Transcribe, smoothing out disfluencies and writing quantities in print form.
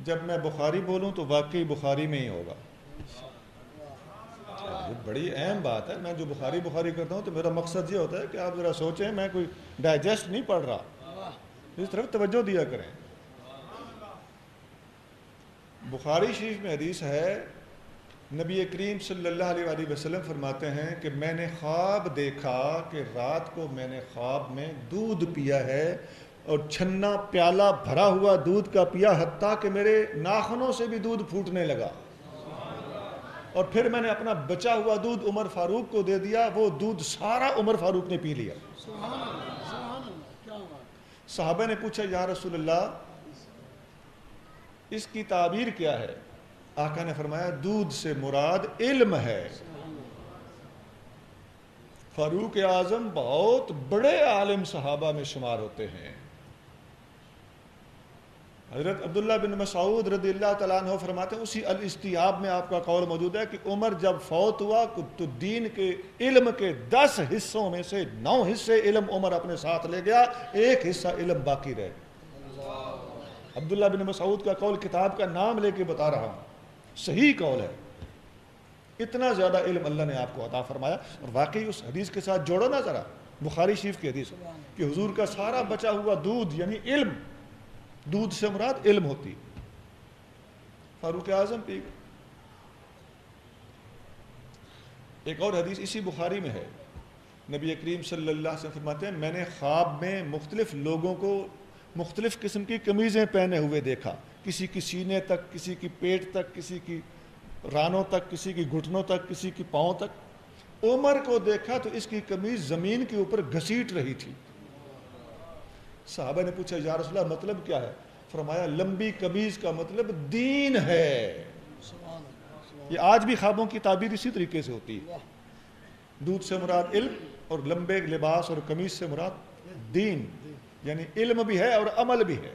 جب میں بخاری بولوں تو واقعی بخاری میں ہی ہوگا. یہ بڑی اہم بات ہے. میں جو بخاری کرتا ہوں تو میرا مقصد یہ ہوتا ہے کہ آپ ذرا سوچیں میں کوئی ڈائجسٹ نہیں پڑھ رہا. اس طرف توجہ دیا کریں. بخاری شریف میں حدیث ہے، نبی کریم صلی اللہ علیہ وآلہ وسلم فرماتے ہیں کہ میں نے خواب دیکھا کہ رات کو میں نے خواب میں دودھ پیا ہے اور چھنا پیالہ بھرا ہوا دودھ کا پیا، حتیٰ کہ میرے ناخنوں سے بھی دودھ پھوٹنے لگا. اور پھر میں نے اپنا بچا ہوا دودھ عمر فاروق کو دے دیا، وہ دودھ سارا عمر فاروق نے پی لیا. صحابہ نے پوچھا یا رسول اللہ اس کی تعبیر کیا ہے؟ آقا نے فرمایا دودھ سے مراد علم ہے. فاروق اعظم بہت بڑے عالم صحابہ میں شمار ہوتے ہیں. حضرت عبداللہ بن مسعود رضی اللہ تعالیٰ عنہ فرماتے ہیں، اسی الاستیاب میں آپ کا قول موجود ہے کہ عمر جب فوت ہوا تو دین کے علم کے 10 حصوں میں سے 9 حصے علم عمر اپنے ساتھ لے گیا، 1 حصہ علم باقی رہ گیا. عبداللہ بن مسعود کا قول کتاب کا نام لے کے بتا رہا ہوں، صحیح قول ہے. اتنا زیادہ علم اللہ نے آپ کو عطا فرمایا. اور واقعی اس حدیث کے ساتھ جوڑو نا ذرا، بخاری شریف کی حدیث کہ حضور کا سارا بچا ہوا دودھ یعنی علم، دودھ سے مراد علم ہوتی. فاروق اعظم پی گئے. ایک اور حدیث اسی بخاری میں ہے، نبی کریم صلی اللہ علیہ وسلم فرماتے ہیں میں نے خواب میں مختلف لوگوں کو مختلف قسم کی قمیضیں پہنے ہوئے دیکھا، کسی کی سینے تک، کسی کی پیٹ تک، کسی کی رانوں تک، کسی کی گھٹنوں تک، کسی کی پاؤں تک. عمر کو دیکھا تو اس کی قمیض زمین کے اوپر گھسیٹ رہی تھی. صحابہ نے پوچھا یا رسول اللہ مطلب کیا ہے؟ فرمایا لمبی قمیض کا مطلب دین ہے. یہ آج بھی خوابوں کی تعبیر اسی طریقے سے ہوتی ہے. دودھ سے مراد علم اور لمبے لباس اور قمیض سے مراد دین، یعنی علم بھی ہے اور عمل بھی ہے.